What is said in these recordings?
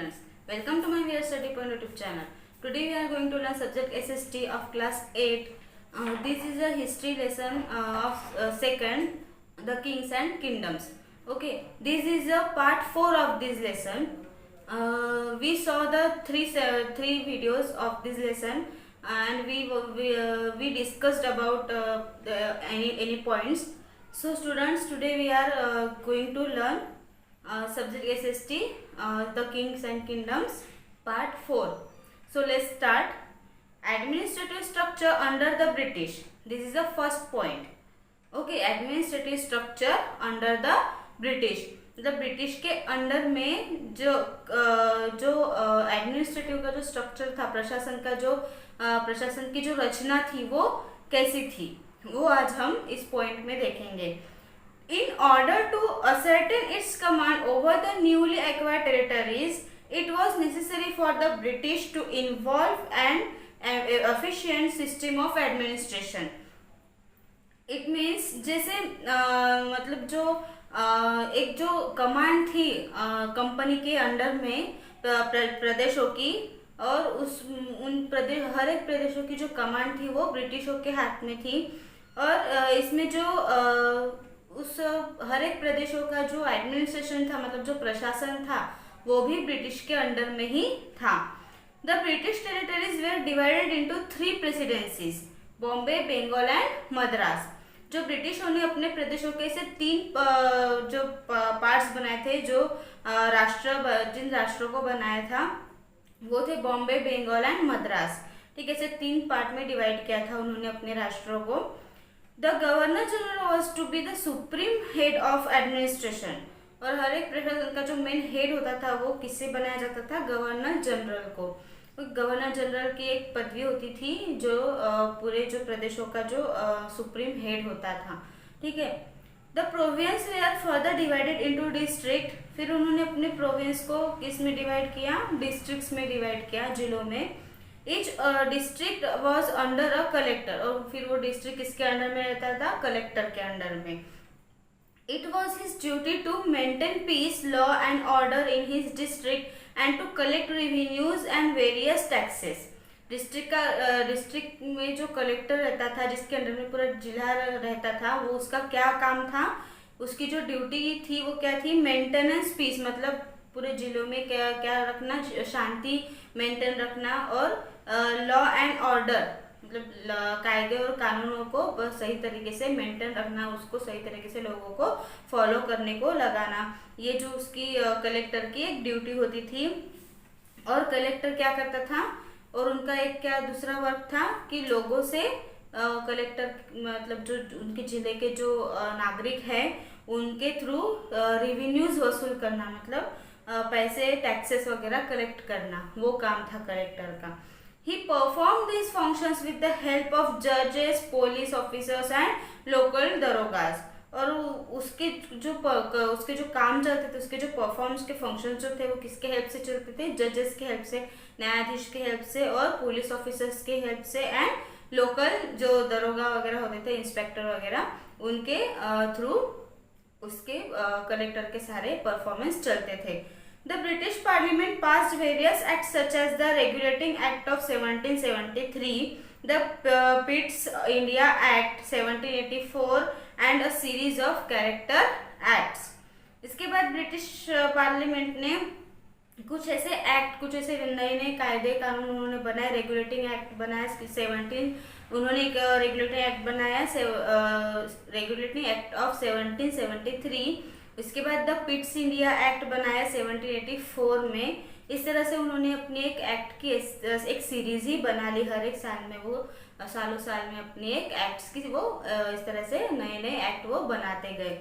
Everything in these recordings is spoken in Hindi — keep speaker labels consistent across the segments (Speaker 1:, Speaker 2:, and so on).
Speaker 1: students, welcome to my VR Study Point YouTube channel. Today we are going to learn subject SST of class 8. This is a history lesson of second, the kings and kingdoms. Okay, this is a part 4 of this lesson. We saw the three videos of this lesson, and we discussed about any points. So students, today we are going to learn subject SST, the kings and kingdoms, part 4. So let's start. Administrative structure under the British. This is the first point. Okay, administrative structure under the British. मतलब ब्रिटिश के अंडर में जो एडमिनिस्ट्रेटिव का जो स्ट्रक्चर था, प्रशासन की जो रचना थी वो कैसी थी, वो आज हम इस पॉइंट में देखेंगे. In order to ascertain its command over the newly acquired territories, it was necessary for the British to involve an efficient system of administration. It means जैसे मतलब जो एक जो कमांड थी कंपनी के अंडर में प्रदेशों की, और हर एक प्रदेशों की जो कमांड थी वो ब्रिटिशों के हाथ में थी. और इसमें जो उस हर एक प्रदेशों का जो एडमिनिस्ट्रेशन था, मतलब जो प्रशासन था, वो भी ब्रिटिश के अंडर में ही था. The British territories were divided into 3 presidencies, Bombay, Bengal and Madras. जो ब्रिटिशों ने अपने प्रदेशों के से 3 जो पार्ट्स बनाए थे, जो जिन राष्ट्रों को बनाया था वो थे बॉम्बे, बंगाल एंड मद्रास. ठीक है, ऐसे 3 पार्ट में डिवाइड किया था उन्होंने अपने राष्ट्रों को. The governor general was to be the supreme head of administration. और हर एक प्रशासन का जो मेन हेड होता था वो किससे बनाया जाता था? गवर्नर जनरल को. गवर्नर जनरल की एक पदवी होती थी जो पूरे जो प्रदेशों का जो सुप्रीम हेड होता था. ठीक है. The province they are further divided into district. फिर उन्होंने अपने प्रोविंस को किस में डिवाइड किया? डिस्ट्रिक्ट्स में डिवाइड किया, जिलों में. Each district was under a collector. और फिर वो डिस्ट्रिक्ट किसके अंडर में रहता था? कलेक्टर के अंडर में. It was his duty to maintain peace, law and order in his district and to collect revenues and various taxes. District में जो कलेक्टर रहता था, जिसके अंडर में पूरा जिला रहता था, वो उसका क्या काम था? उसकी जो ड्यूटी थी वो क्या थी? मेंटेनेंस पीस, मतलब पूरे जिलों में क्या क्या रखना? शांति मेंटेन रखना. और लॉ एंड ऑर्डर, मतलब कायदे और कानूनों को सही तरीके से मेंटेन रखना, उसको सही तरीके से लोगों को फॉलो करने को लगाना. ये जो उसकी कलेक्टर की एक ड्यूटी होती थी. और कलेक्टर क्या करता था? और उनका एक क्या दूसरा वर्क था कि लोगों से कलेक्टर मतलब जो उनके जिले के जो नागरिक हैं उनके थ्रू रेवेन्यूज वसूल करना, मतलब पैसे, टैक्सेस वगैरह कलेक्ट करना, वो काम था कलेक्टर का. He performed these functions with the help of judges, police officers and local darogas. और उसके जो काम चलते थे, उसके जो परफॉर्मेंस के फंक्शन जो थे वो किसके हेल्प से चलते थे? जजेस के हेल्प से, न्यायाधीश के हेल्प से और पुलिस ऑफिसर्स के हेल्प से, एंड लोकल जो दरोगा वगैरह होते थे, इंस्पेक्टर वगैरह, उनके थ्रू उसके कलेक्टर के सारे परफॉर्मेंस चलते थे. The British Parliament passed various acts such as the Regulating Act of 1773, the Pitt's India Act 1784 and a series of character acts. इसके बाद ब्रिटिश पार्लियामेंट ने कुछ ऐसे नए नए कायदे कानून उन्होंने बनाए. रेगुलेटिंग एक्ट बनाया 17, उन्होंने एक रेगुलेटिंग एक्ट बनाया, रेगुलेटिंग एक्ट ऑफ 1773. इसके बाद द पिट्स इंडिया एक्ट बनाया 1784 में. इस तरह से उन्होंने अपनी एक एक्ट की एक सीरीज ही बना ली. हर एक साल में वो सालों साल में अपनी एक एक्ट्स की वो इस तरह से नए नए एक्ट वो बनाते गए.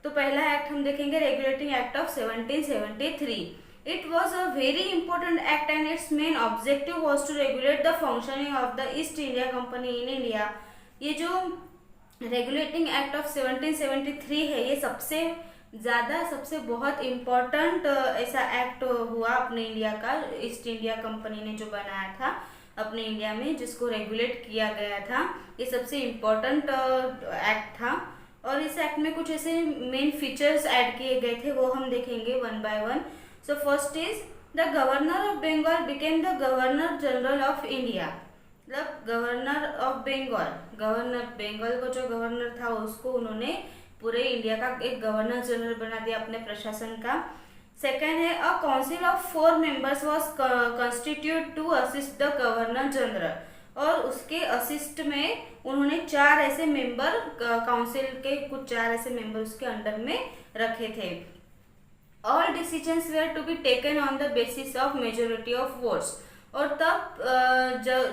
Speaker 1: तो पहला एक्ट हम देखेंगे, regulating act of 1773. It was a very important act and its main objective was to regulate the functioning of the East India Company in India. ये जो रेगुलेटिंग एक्ट ऑफ 1773 है, ये सबसे बहुत इम्पोर्टेंट ऐसा एक्ट हुआ अपने इंडिया का. ईस्ट इंडिया कंपनी ने जो बनाया था अपने इंडिया में, जिसको रेगुलेट किया गया था, ये सबसे इम्पोर्टेंट एक्ट था. और इस एक्ट में कुछ ऐसे मेन फीचर्स ऐड किए गए थे, वो हम देखेंगे one by one. So first is the governor of Bengal became the governor general of India. मतलब governor of Bengal, governor Bengal को जो गवर्नर था उसको उन्होंने पूरे इंडिया का एक गवर्नर जनरल बना दिया अपने प्रशासन का। सेकेंड है a council of 4 members was constitute to assist the governor general, और उसके असिस्ट में उन्होंने 4 ऐसे मेंबर, काउंसिल के कुछ 4 ऐसे मेंबर उसके अंडर में रखे थे। All decisions were to be taken on the basis of majority of votes, और तब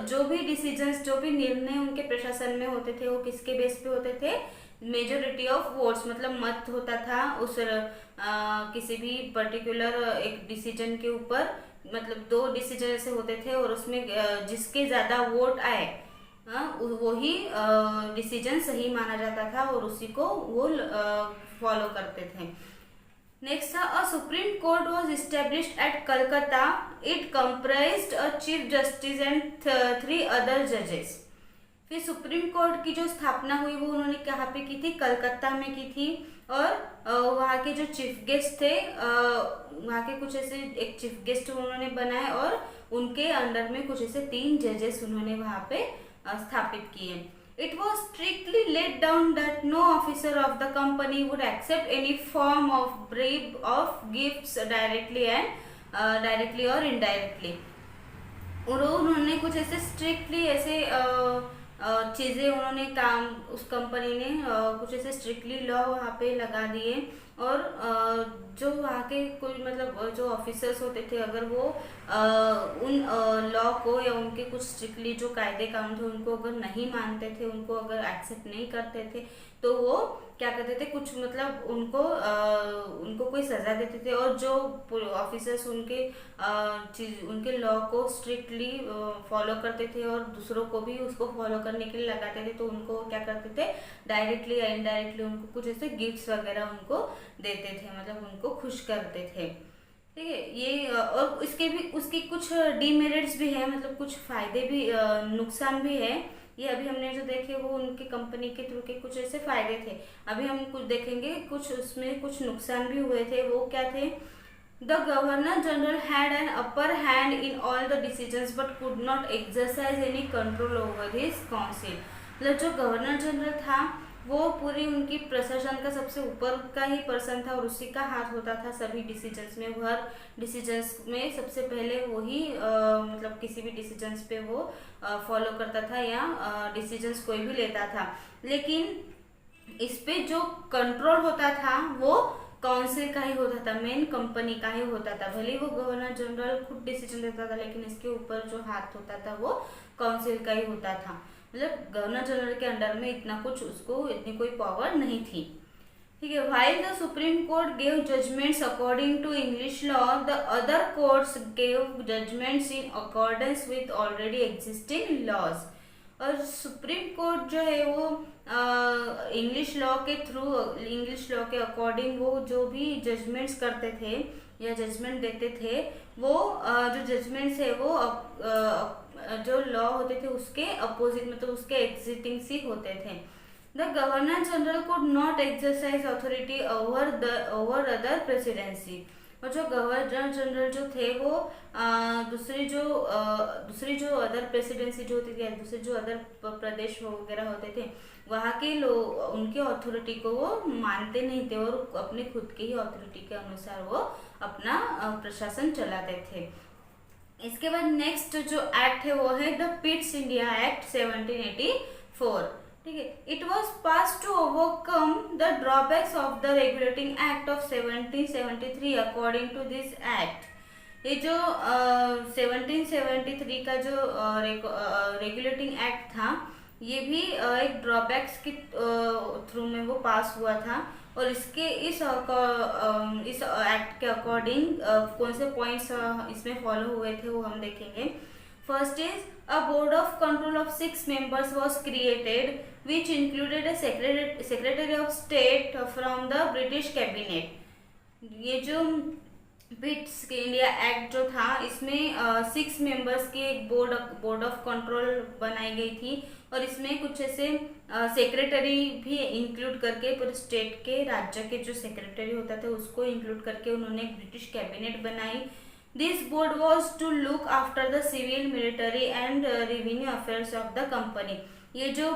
Speaker 1: जो भी डिसीजंस, जो भी निर्णय उनके प्रशासन में होते थे वो किसके बेस पे होते थे? मेजोरिटी ऑफ वोट्स, मतलब मत होता था उस किसी भी पर्टिकुलर एक डिसीजन के ऊपर, मतलब 2 डिसीजन ऐसे होते थे और उसमें जिसके ज्यादा वोट आए वही डिसीजन सही माना जाता था और उसी को वो फॉलो करते थे। नेक्स्ट था a supreme court was established at Calcutta, it comprised a chief justice and 3 other जजेस। फिर सुप्रीम कोर्ट की जो स्थापना हुई वो उन्होंने कहाँ पे की थी? कलकत्ता में की थी, और वहाँ के जो चीफ गेस्ट थे, वहाँ के कुछ ऐसे एक चीफ गेस्ट उन्होंने बनाए और उनके अंडर में कुछ ऐसे 3 जजेस उन्होंने वहाँ पे स्थापित किए। It was strictly laid down that no officer of the company would accept any form of bribe of gifts directly or indirectly। और उन्होंने कुछ ऐसे स्ट्रिक्टली ऐसे चीज़ें उन्होंने काम, उस कंपनी ने कुछ ऐसे स्ट्रिक्टली लॉ वहाँ पे लगा दिए, और जो वहाँ के कोई मतलब जो ऑफिसर्स होते थे अगर वो उन लॉ को या उनके कुछ स्ट्रिक्टली जो कायदे कानून थे उनको अगर नहीं मानते थे, उनको अगर एक्सेप्ट नहीं करते थे, तो वो क्या करते थे, कुछ मतलब उनको कोई सज़ा देते थे। और जो ऑफिसर्स उनके लॉ को स्ट्रिक्टली फॉलो करते थे और दूसरों को भी उसको फॉलो करने के लिए लगाते थे, तो उनको क्या करते थे, डायरेक्टली या इनडायरेक्टली उनको कुछ ऐसे गिफ्ट्स वगैरह उनको देते थे, मतलब उनको खुश करते थे। ठीक है, ये और उसके कुछ डीमेरिट्स भी है, मतलब कुछ फायदे भी, नुकसान भी है। ये अभी हमने जो देखे वो उनके कंपनी के थ्रू के कुछ ऐसे फायदे थे, अभी हम कुछ देखेंगे कुछ उसमें कुछ नुकसान भी हुए थे। वो क्या थे? The governor general had an upper hand in all the decisions but could not exercise any control over his council. मतलब जो गवर्नर जनरल था वो पूरी उनकी प्रशासन का सबसे ऊपर का ही पर्सन था और उसी का हाथ होता था सभी डिसीजंस में। हर डिसीजंस में सबसे पहले वही मतलब किसी भी डिसीजंस पे वो फॉलो करता था या डिसीजंस कोई भी लेता था, लेकिन इस पे जो कंट्रोल होता था वो काउंसिल का ही होता था, मेन कंपनी का ही होता था। भले वो गवर्नर जनरल खुद डिसीजन लेता था, लेकिन इसके ऊपर जो हाथ होता था वो काउंसिल का ही होता था। मतलब गवर्नर जनरल के अंडर में इतना कुछ उसको इतनी कोई पावर नहीं थी। ठीक है, while the supreme court gave judgments according to English law, the other courts gave judgments in accordance with already existing laws. और सुप्रीम कोर्ट जो है वो इंग्लिश लॉ के थ्रू, इंग्लिश लॉ के अकॉर्डिंग वो जो भी जजमेंट्स करते थे या जजमेंट देते थे, वो जो जजमेंट्स है वो जो लॉ होते थे उसके अपोजिट, मतलब उसके एग्जिस्टिंग सी होते थे। The governor general could not exercise authority over other presidency. और जो गवर्नर जनरल जो थे वो दूसरी जो अदर प्रेसिडेंसी जो होती थी, दूसरे जो अदर प्रदेश वगैरह होते थे वहाँ के लोग उनके अथॉरिटी को वो मानते नहीं थे और अपने खुद के ही अथॉरिटी के अनुसार वो अपना प्रशासन चलाते थे। इसके बाद नेक्स्ट जो एक्ट है वो है द पिट्स इंडिया एक्ट 1784। ठीक है, it was pass to overcome the drawbacks of the regulating act of 1773। According to this act, ये जो 1773 का जो रेगुलेटिंग एक्ट था ये भी एक ड्रॉबैक्स के थ्रू में वो पास हुआ था। और इसके इस एक्ट के अकॉर्डिंग कौन से पॉइंट्स इसमें फॉलो हुए थे वो हम देखेंगे। First is a board of control of 6 members was created which included a secretary of state from the British cabinet। ये जो पिट्स इंडिया एक्ट जो था इसमें 6 मेंबर्स की एक बोर्ड ऑफ कंट्रोल बनाई गई थी और इसमें कुछ ऐसे सेक्रेटरी भी इंक्लूड करके पूरे स्टेट के राज्य के जो सेक्रेटरी होता था उसको इंक्लूड करके उन्होंने एक ब्रिटिश कैबिनेट बनाई। This board was to look after the civil, military and revenue affairs of the company. ये जो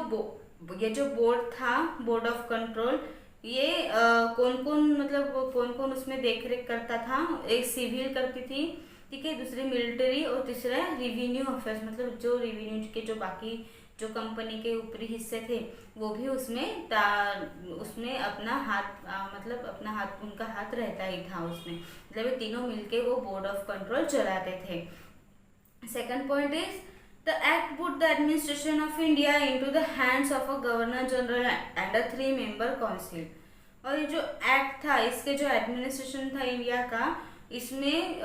Speaker 1: बोर्ड था, बोर्ड ऑफ कंट्रोल, ये कौन कौन मतलब कौन कौन उसमें देख रेख करता था? एक सिविल करती थी, ठीक है, दूसरी मिलिट्री और तीसरा रेवेन्यू अफेयर्स, मतलब जो रेवेन्यू के जो बाकी जो कंपनी के ऊपरी हिस्से थे वो भी उसमें अपना हाथ मतलब अपना हाथ, उनका हाथ रहता ही था उसमें, मतलब ये तीनों मिलके वो बोर्ड ऑफ कंट्रोल चलाते थे। Second point is the act put the administration of India into the hands of a governor general and a 3 member council. और ये जो एक्ट था, इसके जो एडमिनिस्ट्रेशन था इंडिया का, इसमें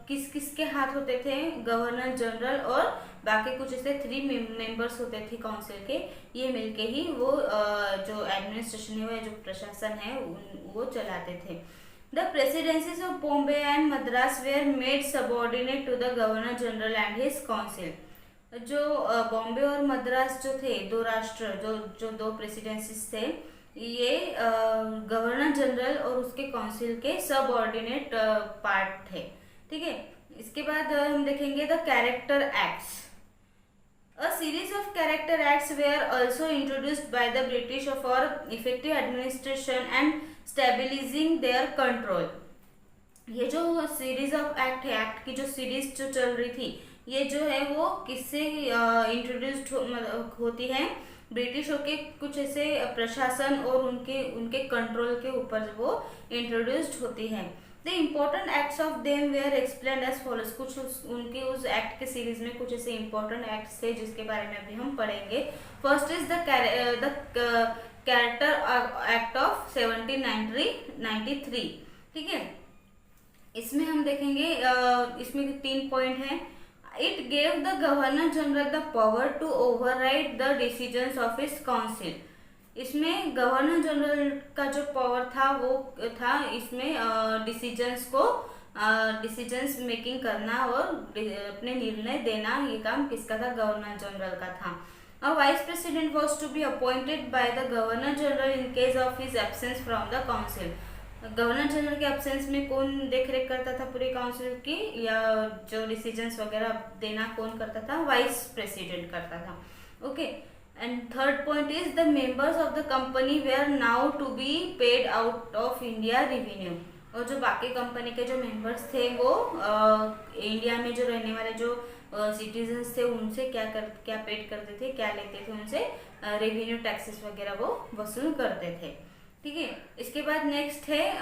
Speaker 1: किस किस के हाथ होते थे? गवर्नर जनरल और बाकी कुछ ऐसे 3 मेंबर्स होते थे काउंसिल के, ये मिलके ही वो जो एडमिनिस्ट्रेशन है, जो प्रशासन है, वो चलाते थे। The presidencies of Bombay and Madras were made subordinate to the governor general and his council. जो बॉम्बे और मद्रास जो थे, दो राष्ट्र, जो दो प्रेसिडेंसीज थे, ये गवर्नर जनरल और उसके काउंसिल के सबऑर्डिनेट पार्ट थे, ठीक है। इसके बाद हम देखेंगे the character acts. A series of character acts were also introduced by the British for effective administration and stabilizing their control. ये जो सीरीज ऑफ एक्ट है, एक्ट की जो सीरीज जो चल रही थी, ये जो है वो किससे इंट्रोड्यूस्ड होती है? ब्रिटिशों के कुछ ऐसे प्रशासन और उनके कंट्रोल के ऊपर वो इंट्रोड्यूस्ड होती है। The important acts of them were explained as follows. कुछ उनके उस एक्ट के सीरीज में कुछ ऐसे इम्पोर्टेंट एक्ट्स थे जिसके बारे में अभी हम पढ़ेंगे। First is the character act of 1793, ठीक है। इसमें हम देखेंगे, इसमें 3 पॉइंट हैं। It gave the governor general the power to override the decisions of his council. इसमें गवर्नर जनरल का जो पावर था वो था, इसमें डिसीजंस मेकिंग करना और अपने निर्णय देना, ये काम किसका था? गवर्नर जनरल का था। A vice president was to be appointed by the governor general in case of his absence from the council. Governor general के एब्सेंस में कौन देख रेख करता था पूरी काउंसिल की, या जो डिसीजंस वगैरह देना कौन करता था? वाइस प्रेसिडेंट करता था, okay. And third point is the members of the company were now to be paid out of India revenue. और जो बाकी कंपनी के जो मेंबर्स थे वो इंडिया में जो रहने वाले जो सिटीजन्स थे उनसे क्या पेड करते थे, क्या लेते थे उनसे? रेवेन्यू टैक्सेस वगैरह वो वसूल करते थे, ठीक है। इसके बाद नेक्स्ट है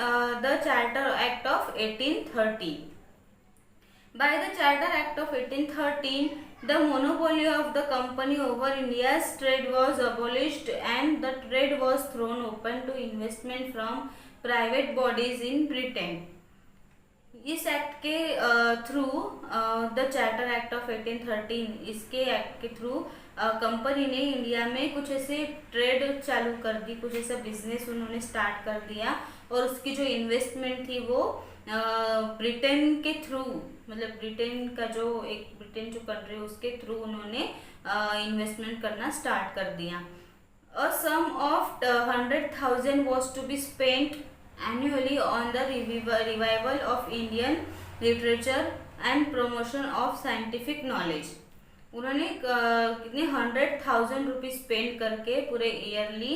Speaker 1: the charter act of 1813। By the charter act of 1813 the monopoly of the company over India's trade was abolished and the trade was thrown open to investment from private bodies in Britain. इस एक्ट के through, the charter act of 1813, इसके एक्ट के थ्रू कंपनी ने इंडिया में कुछ ऐसे ट्रेड चालू कर दी, कुछ ऐसा बिजनेस उन्होंने स्टार्ट कर दिया, और उसकी जो इन्वेस्टमेंट थी वो ब्रिटेन के थ्रू, मतलब ब्रिटेन जो कंट्री है उसके थ्रू उन्होंने इन्वेस्टमेंट करना स्टार्ट कर दिया। A sum of 100,000 was to be spent annually on the revival of Indian literature and promotion of scientific knowledge. उन्होंने कितने 100,000 रुपीज स्पेंड करके पूरे एनुअली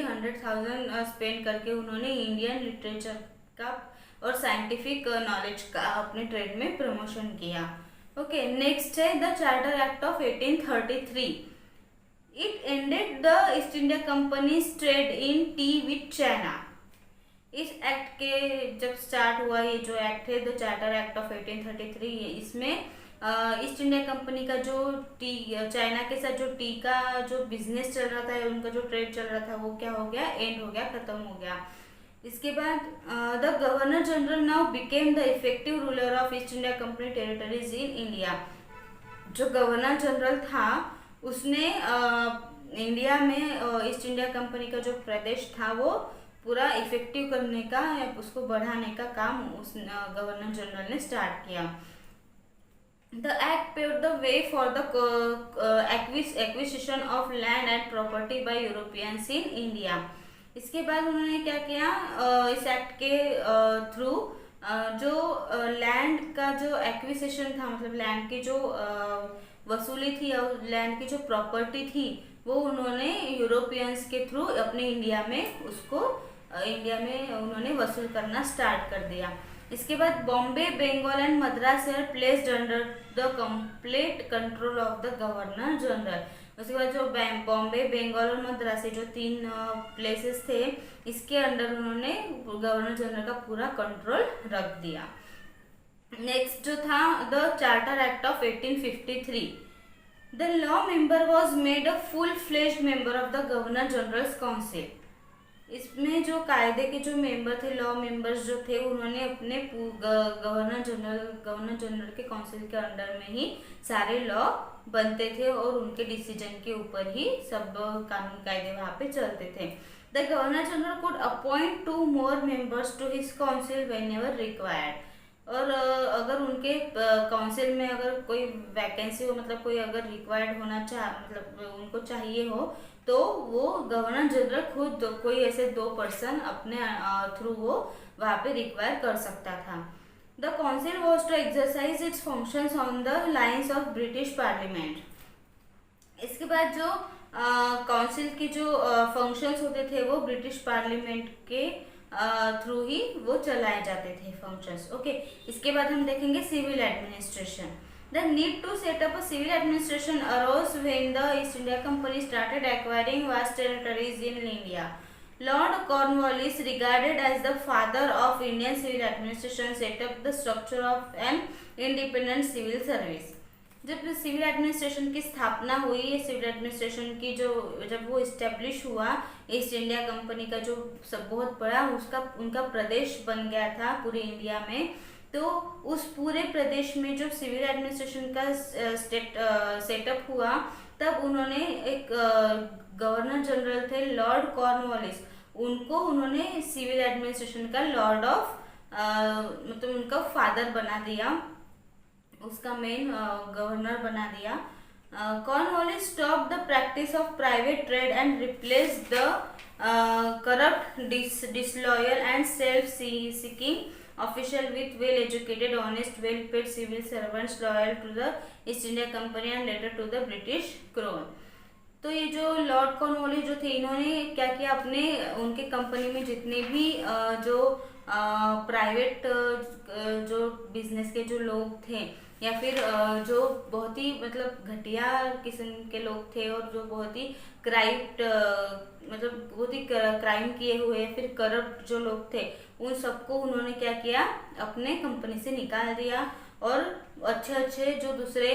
Speaker 1: 100,000 स्पेंड करके उन्होंने इंडियन लिटरेचर का और साइंटिफिक नॉलेज का अपने ट्रेड में प्रमोशन किया, ओके। नेक्स्ट है the charter act of 1833। It ended the East India companies trade in T with China. इस एक्ट के जब स्टार्ट हुआ ये जो एक्ट है द चार्टर एक्ट ऑफ 1833, इसमें ईस्ट इंडिया कंपनी का जो चाइना के साथ जो टी का जो बिजनेस चल रहा था, उनका जो ट्रेड चल रहा था, वो क्या हो गया? एंड हो गया, खत्म हो गया। इसके बाद the governor general now became the effective ruler of east India company territories in India. जो गवर्नर जनरल था उसने इंडिया में ईस्ट इंडिया कंपनी का जो प्रदेश था वो पूरा इफेक्टिव करने का या उसको बढ़ाने का काम उस गवर्नर जनरल ने स्टार्ट किया। The act paved the way for the acquisition of land and property by Europeans in India. इसके बाद उन्होंने क्या किया? इस एक्ट के थ्रू जो लैंड का जो एक्विजिशन था, मतलब लैंड की जो वसूली थी और लैंड की जो प्रॉपर्टी थी वो उन्होंने यूरोपियंस के थ्रू अपने इंडिया में उसको इंडिया में उन्होंने वसूल करना स्टार्ट कर दिया। इसके बाद Bombay, Bengal and Madras are placed under the complete control of the governor general. उसके बाद जो बॉम्बे, बंगाल और मद्रास जो 3 प्लेसेस थे, इसके अंडर उन्होंने गवर्नर जनरल का पूरा कंट्रोल रख दिया। नेक्स्ट जो था the charter act of 1853। The law member was made a full fledged member of the governor generals council. इसमें जो कायदे के जो मेंबर थे, लॉ मेंबर्स जो थे, उन्होंने अपने गवर्नर जनरल के काउंसिल के अंडर में ही सारे लॉ बनते थे और उनके डिसीजन के ऊपर ही सब कानून कायदे वहाँ पे चलते थे। The governor general could appoint 2 more members to his council whenever required। और अगर उनके काउंसिल में अगर कोई वैकेंसी हो, मतलब कोई अगर रिक्वायर्ड होना मतलब उनको चाहिए हो, तो वो गवर्नर जनरल खुद कोई ऐसे 2 पर्सन अपने थ्रू वो वहाँ पे रिक्वायर कर सकता था। The council was to exercise its functions on the lines of British parliament. इसके बाद जो काउंसिल की जो फंक्शंस होते थे वो ब्रिटिश पार्लियामेंट के थ्रू ही वो चलाए जाते थे फंक्शंस। ओके, इसके बाद हम देखेंगे civil administration. The need to set up a civil administration arose when the East India Company started acquiring vast territories in India. Lord Cornwallis, regarded as the father of Indian civil administration, set up the structure of an independent civil service. जब सिविल एडमिनिस्ट्रेशन की स्थापना हुई, सिविल एडमिनिस्ट्रेशन की जो जब वो इस्टेब्लिश हुआ, ईस्ट इंडिया कंपनी का जो सब बहुत बड़ा उनका प्रदेश बन गया था पूरे इंडिया में, तो उस पूरे प्रदेश में जो सिविल एडमिनिस्ट्रेशन का सेटअप हुआ, तब उन्होंने एक गवर्नर जनरल थे लॉर्ड कॉर्नवालिस, उनको उन्होंने सिविल एडमिनिस्ट्रेशन का लॉर्ड ऑफ मतलब उनका फादर बना दिया, उसका मेन गवर्नर बना दिया। Cornwallis stop the practice of private trade and replace the corrupt, disloyal and self seeking official with well educated, honest, well paid civil servants loyal to the East India Company and later to the British crown. तो ये जो लॉर्ड कॉर्नवालिस जो थे, इन्होंने क्या किया, अपने उनके कंपनी में जितने भी जो प्राइवेट जो बिजनेस के जो लोग थे, या फिर जो बहुत ही मतलब घटिया किस्म के लोग थे और जो बहुत ही मतलब बहुत ही क्राइम किए हुए, फिर करप्ट जो लोग थे, उन सबको उन्होंने क्या किया, अपने कंपनी से निकाल दिया और अच्छे अच्छे जो दूसरे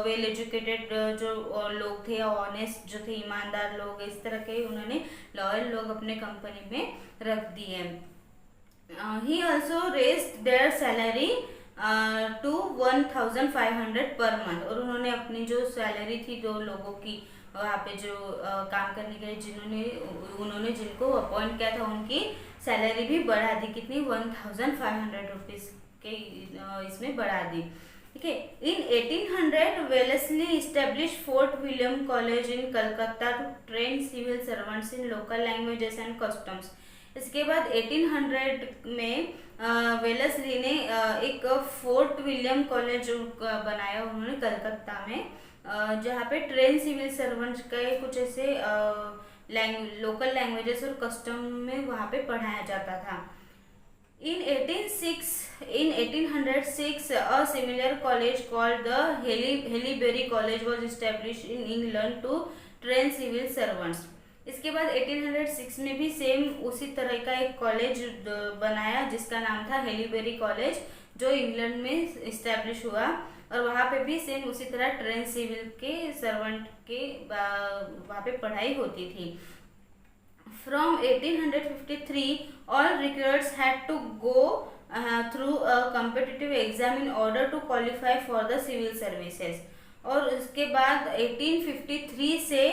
Speaker 1: वेल एजुकेटेड जो लोग थे, ऑनेस्ट जो थे, ईमानदार लोग, इस तरह के उन्होंने लॉयल लोग अपने कंपनी में रख दिए। He also raised their salary to 1500 per month. और उन्होंने अपनी जो सैलरी थी जो लोगों की वहाँ पे जो काम करने के लिए उन्होंने जिनको अपॉइंट किया था, उनकी सैलरी भी बढ़ा दी। कितनी? 1500 रुपीज के इसमें बढ़ा दी। ठीक है। In 1800 Wellesley establish Fort William college in Calcutta to train civil servants in local languages and customs. इसके बाद 1800 में वेलेस्ली ने एक फोर्ट विलियम कॉलेज बनाया उन्होंने कलकत्ता में, जहाँ पे ट्रेन सिविल सर्वेंट्स के कुछ ऐसे लोकल लैंग्वेजेस और कस्टम में वहाँ पे पढ़ाया जाता था। In 1806, a similar college called the Haileybury College was established in England to train civil servants. इसके बाद 1806 में भी सेम उसी तरह का एक कॉलेज बनाया जिसका नाम था हेलीबेरी कॉलेज, जो इंग्लैंड में इस्टेब्लिश हुआ, और वहाँ पे भी सेम उसी तरह ट्रेन सिविल के सर्वेंट के वहाँ पे पढ़ाई होती थी। From 1853, all recruits had to go through a competitive exam in order to qualify for the civil services. और उसके बाद 1853 से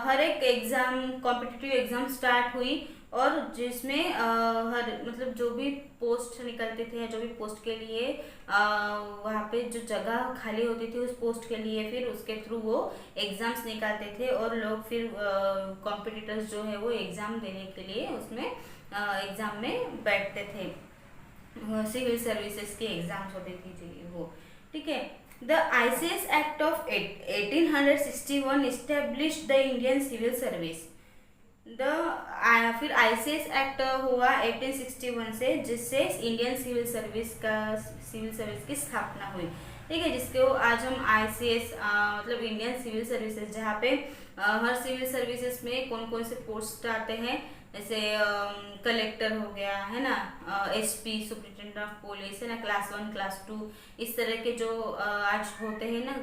Speaker 1: हर एक एग्ज़ाम कॉम्पिटिटिव एग्ज़ाम स्टार्ट हुई, और जिसमें हर मतलब जो भी पोस्ट निकलते थे, जो भी पोस्ट के लिए वहाँ पे जो जगह खाली होती थी उस पोस्ट के लिए फिर उसके थ्रू वो एग्ज़ाम्स निकालते थे, और लोग फिर कॉम्पिटिटर्स जो है वो एग्ज़ाम देने के लिए उसमें एग्ज़ाम में बैठते थे। सिविल सर्विसेज की एग्जाम्स होती थी वो, ठीक है। The ICS act of 1861 establish the Indian civil service. फिर आईसीएस एक्ट हुआ 1861 से, जिससे इंडियन सिविल सर्विस की स्थापना हुई, ठीक है, जिसको आज हम आईसीएस मतलब इंडियन सिविल सर्विसेज, जहाँ पे हर सिविल सर्विसेज में कौन कौन से पोस्ट आते हैं, जैसे कलेक्टर हो गया है ना, एसपी सुप्रिटेंडेंट ऑफ पुलिस है ना, क्लास 1 क्लास 2, इस तरह के जो आज होते हैं ना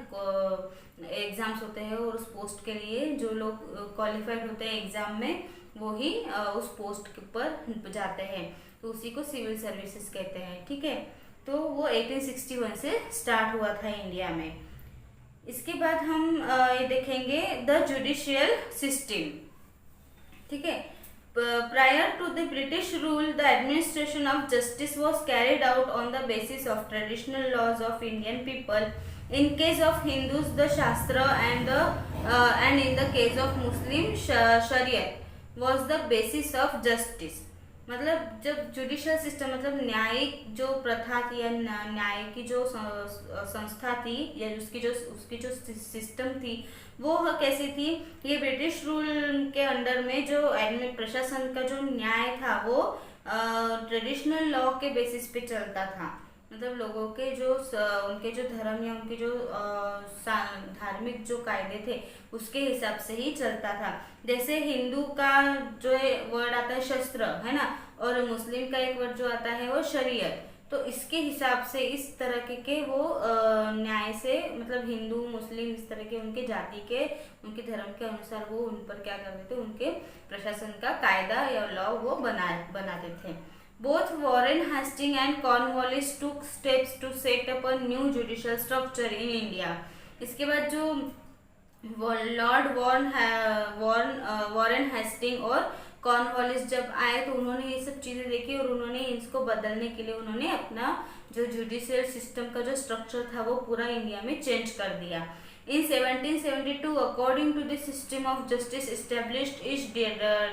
Speaker 1: एग्जाम्स होते हैं, और उस पोस्ट के लिए जो लोग क्वालिफाइड होते हैं एग्जाम में, वो ही उस पोस्ट पर जाते हैं, तो उसी को सिविल सर्विसेज कहते हैं, ठीक है। तो वो 1861 से स्टार्ट हुआ था इंडिया में। इसके बाद हम ये देखेंगे द जुडिशियल सिस्टम, ठीक है। Prior to the British rule, the administration of justice was carried out on the basis of traditional laws of Indian people. In case of Hindus, the Shastra, and in the case of Muslim, Shariat was the basis of justice. मतलब जब जुडिशियल सिस्टम मतलब न्यायिक जो प्रथा थी या न्याय की जो संस्था थी या उसकी जो सिस्टम थी, वो कैसी थी, ये ब्रिटिश रूल के अंडर में जो प्रशासन का जो न्याय था वो ट्रेडिशनल लॉ के बेसिस पे चलता था। मतलब लोगों के जो उनके जो धर्म या उनके जो धार्मिक जो कायदे थे उसके हिसाब से ही चलता था। जैसे हिंदू का जो वर्ड आता है शस्त्र है ना, और मुस्लिम का एक वर्ड जो आता है वो शरीयत, तो इसके हिसाब से इस तरह के वो न्याय से मतलब हिंदू मुस्लिम इस तरह के उनके जाति के उनके धर्म के अनुसार वो उन पर क्या करते थे, उनके प्रशासन का कायदा या लॉ वो बनाते थे। Both Warren Hastings and Cornwallis took steps to set up a new judicial structure in India. इसके बाद जो लॉर्ड वॉरेन हेस्टिंग और कॉर्नवालिस जब आए तो उन्होंने ये सब चीज़ें देखी और उन्होंने इसको बदलने के लिए उन्होंने अपना जो जुडिशियल सिस्टम का जो स्ट्रक्चर था वो पूरा इंडिया में चेंज कर दिया। In 1772, according to the system of justice established, each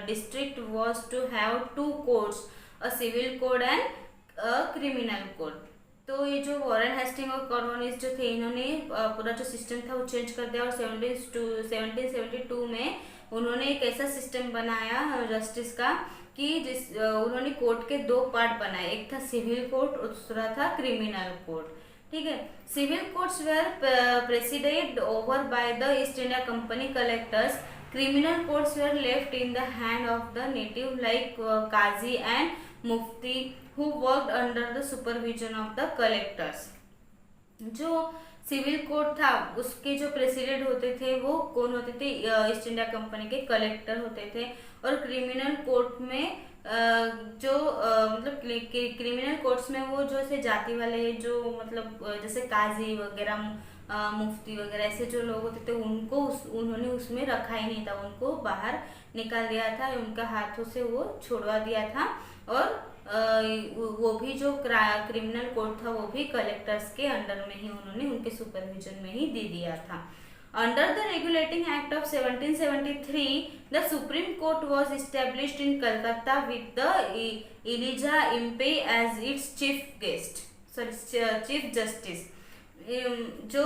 Speaker 1: district was to have 2 courts, a civil code and a criminal code. तो ये जो वॉरेन हेस्टिंग और कॉर्नवालिस जो थे, इन्होंने पूरा जो सिस्टम था वो चेंज कर दिया और 1772 में उन्होंने एक ऐसा सिस्टम बनाया जस्टिस का कि उन्होंने कोर्ट के 2 पार्ट बनाए, एक था सिविल कोर्ट और दूसरा था क्रिमिनल कोर्ट, ठीक है। Civil courts were presided over by the East India Company collectors, criminal courts were left in the hand of the native like qazi and mufti who worked under the supervision of the collectors. जो सिविल कोर्ट था उसके जो प्रेसिडेंट होते थे वो कौन होते थे, ईस्ट इंडिया कंपनी के कलेक्टर होते थे। और क्रिमिनल कोर्ट में जो मतलब क्रिमिनल कोर्ट्स में वो जो ऐसे जाति वाले जो मतलब जैसे काजी वगैरह मुफ्ती वगैरह ऐसे जो लोग होते थे उनको उन्होंने उसमें रखा ही नहीं था, उनको बाहर निकाल दिया था, उनका हाथों से वो छोड़वा दिया था। और वो भी जो क्रिमिनल कोर्ट था वो भी कलेक्टर्स के अंडर में ही उन्होंने उनके सुपरविजन में ही दे दिया था। Under the regulating act of 1773 the supreme court was established in Calcutta with the Elijah Impey as its chief justice. जो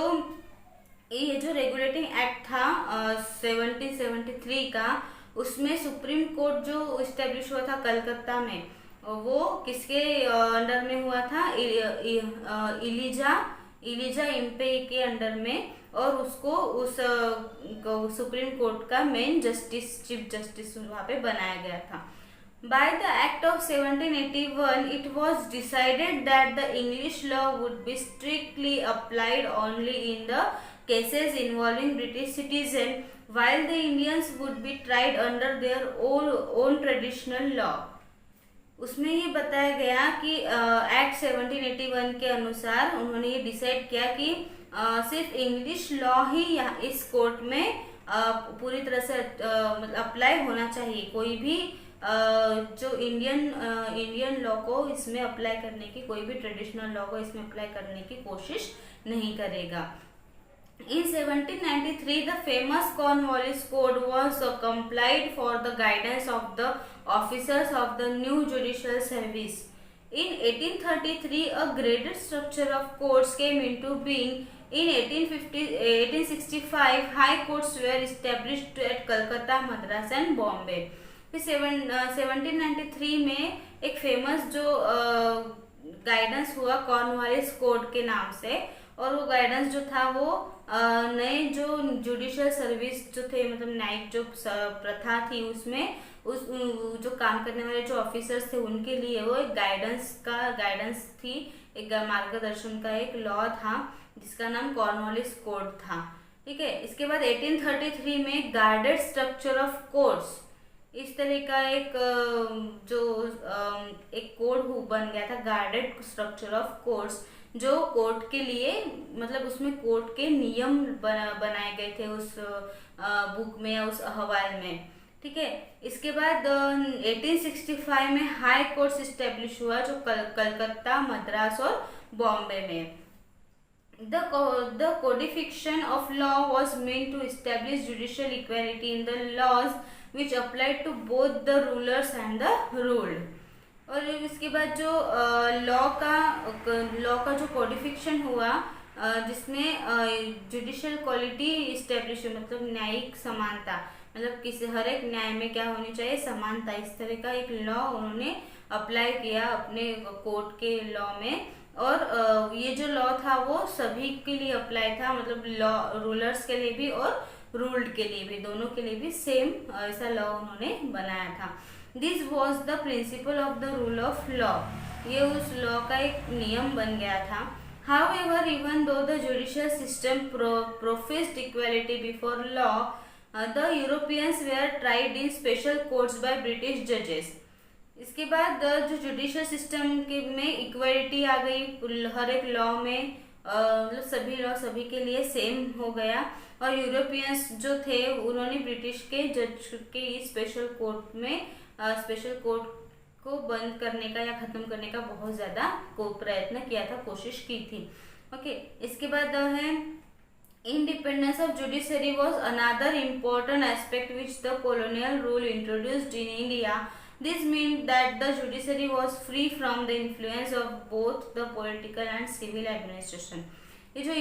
Speaker 1: ये जो रेगुलेटिंग एक्ट था 1773 का, उसमें सुप्रीम कोर्ट जो इस्टेब्लिश हुआ था कलकत्ता में, वो किसके अंडर में हुआ था, इलिजा इम्पे के अंडर में, और उसको उस सुप्रीम कोर्ट का मेन जस्टिस चीफ जस्टिस वहाँ पे बनाया गया था। By the Act of 1781, it was decided that the English law would be strictly applied only in the cases involving British citizens, while the Indians would be tried under their own traditional law. उसमें ये बताया गया कि एक्ट 1781 के अनुसार उन्होंने ये डिसाइड किया कि सिर्फ इंग्लिश लॉ ही इस कोर्ट में पूरी तरह से मतलब अप्लाई होना चाहिए, कोई भी जो इंडियन लॉ को इसमें अप्लाई करने की, कोई भी ट्रेडिशनल लॉ को इसमें अप्लाई करने की कोशिश नहीं करेगा। In 1793, the famous Cornwallis Code was complied for the guidance of the officers of the new judicial service. In 1833, a graded structure of courts came into being. In 1865, high courts were established at Calcutta, Madras and Bombay. फिर 1793 में एक फेमस जो गाइडेंस हुआ कॉर्नवालिस कोड के नाम से, और वो गाइडेंस जो था वो नए जो जुडिशियल सर्विस जो थे, मतलब न्यायिक जो प्रथा थी उसमें उस जो काम करने वाले जो ऑफिसर्स थे उनके लिए वो एक गाइडेंस थी, एक मार्गदर्शन का एक लॉ था जिसका नाम कॉर्नवालिस कोड था। ठीक है, इसके बाद 1833 में गार्डेड स्ट्रक्चर ऑफ कोर्ट्स, इस तरह का एक जो एक कोड बन गया था, गार्डेड स्ट्रक्चर ऑफ कोर्ट्स, जो कोर्ट के लिए मतलब उसमें कोर्ट के नियम बनाए गए थे उस बुक में या उस अहवाल में। ठीक है, इसके बाद 1865 में हाई कोर्ट्स इस्टेब्लिश हुआ जो कलकत्ता, मद्रास और बॉम्बे में। The codification of law was meant to establish judicial equality in the laws which applied to both the rulers and the ruled. और इसके बाद जो लॉ का जो कोडिफिकेशन हुआ जिसमें जुडिशियल क्वालिटी इस्टेब्लिश, मतलब न्यायिक समानता, मतलब किसी हर एक न्याय में क्या होनी चाहिए, समानता, इस तरह का एक लॉ उन्होंने अप्लाई किया अपने कोर्ट के लॉ में। और ये जो लॉ था वो सभी के लिए अप्लाई था, मतलब लॉ रूलर्स के लिए भी और रूल्ड के लिए भी, दोनों के लिए भी सेम ऐसा लॉ उन्होंने बनाया था। This was the principle of the rule of law, ये उस लॉ का एक नियम बन गया था। However, even though the judicial system professed equality before law, the Europeans were tried in special courts by British judges. इसके बाद जो जुडिशियल सिस्टम के में इक्वलिटी आ गई, हर एक लॉ में मतलब सभी लॉ सभी के लिए सेम हो गया, और यूरोपियंस जो थे उन्होंने ब्रिटिश के जज के स्पेशल कोर्ट में स्पेशल कोर्ट को बंद करने का या खत्म करने का बहुत ज़्यादा प्रयत्न किया था, कोशिश की थी। ओके, इसके बाद है independence of judiciary was another important aspect which the colonial rule introduced in India. This meant that the judiciary was free from the influence of both the political and civil administration. ये जो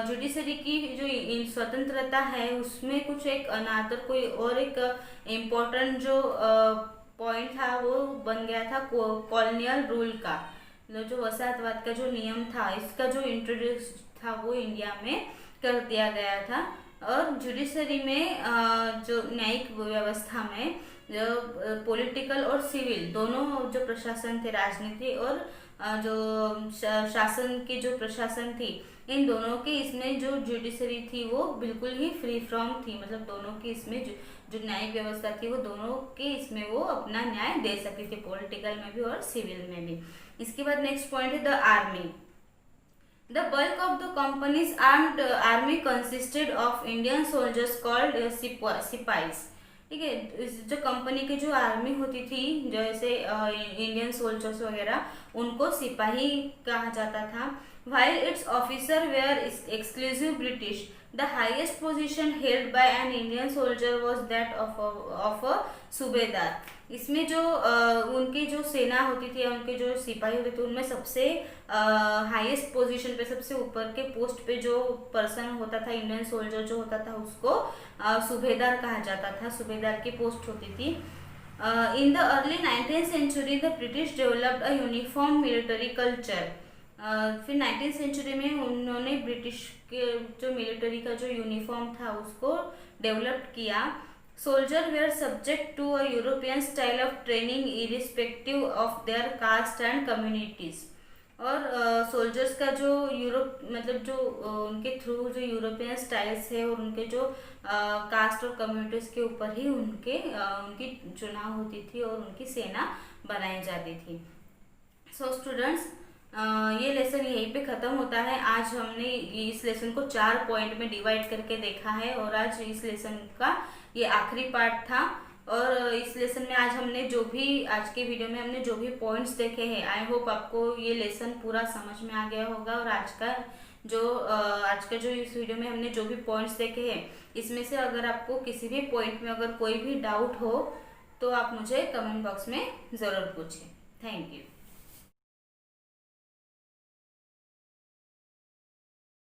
Speaker 1: जुडिशरी की जो स्वतंत्रता है उसमें कुछ एक अनादर कोई और एक इम्पोर्टेंट जो पॉइंट था वो बन गया था कॉलोनियल रूल का, जो वसाहतवाद का जो नियम था इसका जो इंट्रोड्यूस था वो इंडिया में कर दिया गया था। और जुडिशरी में जो न्यायिक व्यवस्था में जो पॉलिटिकल और सिविल दोनों जो प्रशासन थे, राजनीति और जो शासन की जो प्रशासन थी, इन दोनों के इसमें जो जुडिशरी थी वो बिल्कुल ही फ्री फ्रॉम थी, मतलब दोनों की इसमें जो न्यायिक व्यवस्था थी वो दोनों के इसमें वो अपना न्याय दे सकती थी, पॉलिटिकल में भी और सिविल में भी। इसके बाद नेक्स्ट पॉइंट है the army. The bulk of the company's armed army consisted of Indian soldiers called सिपाहीज। ठीक है, जो कंपनी की जो आर्मी होती थी जैसे इंडियन सोल्जर्स वगैरह, उनको सिपाही कहा जाता था। While its officers were exclusive British, the highest position held by an Indian soldier was that of a सूबेदार। इसमें जो उनकी जो सेना होती थी, उनके जो सिपाही होते थे, उनमें सबसे हाईएस्ट पोजीशन पे, सबसे ऊपर के पोस्ट पे जो पर्सन होता था, इंडियन सोल्जर जो होता था, उसको सूबेदार कहा जाता था, सूबेदार की पोस्ट होती थी। In the early 19th century, the British developed a uniform military culture. फिर 19th सेंचुरी में उन्होंने ब्रिटिश के जो मिलिट्री का जो यूनिफॉर्म था उसको डेवलप किया। Soldier were subject to a European style of training irrespective of their caste and communities. और सोल्जर्स का जो यूरोप मतलब जो उनके थ्रू जो यूरोपियन स्टाइल्स है और उनके जो कास्ट और कम्युनिटीज के ऊपर ही उनकी चुनाव होती थी और उनकी सेना बनाई जाती थी। सो स्टूडेंट्स, ये लेसन यहीं पे ख़त्म होता है। आज हमने इस लेसन को 4 पॉइंट में डिवाइड करके देखा है और आज इस लेसन का ये आखिरी पार्ट था। और इस लेसन में आज हमने जो भी आज के वीडियो में हमने जो भी पॉइंट्स देखे हैं, आई होप आपको ये लेसन पूरा समझ में आ गया होगा। और आज का जो इस वीडियो में हमने जो भी पॉइंट्स देखे हैं, इसमें से अगर आपको किसी भी पॉइंट में अगर कोई भी डाउट हो तो आप मुझे कमेंट बॉक्स में ज़रूर पूछें। Thank you.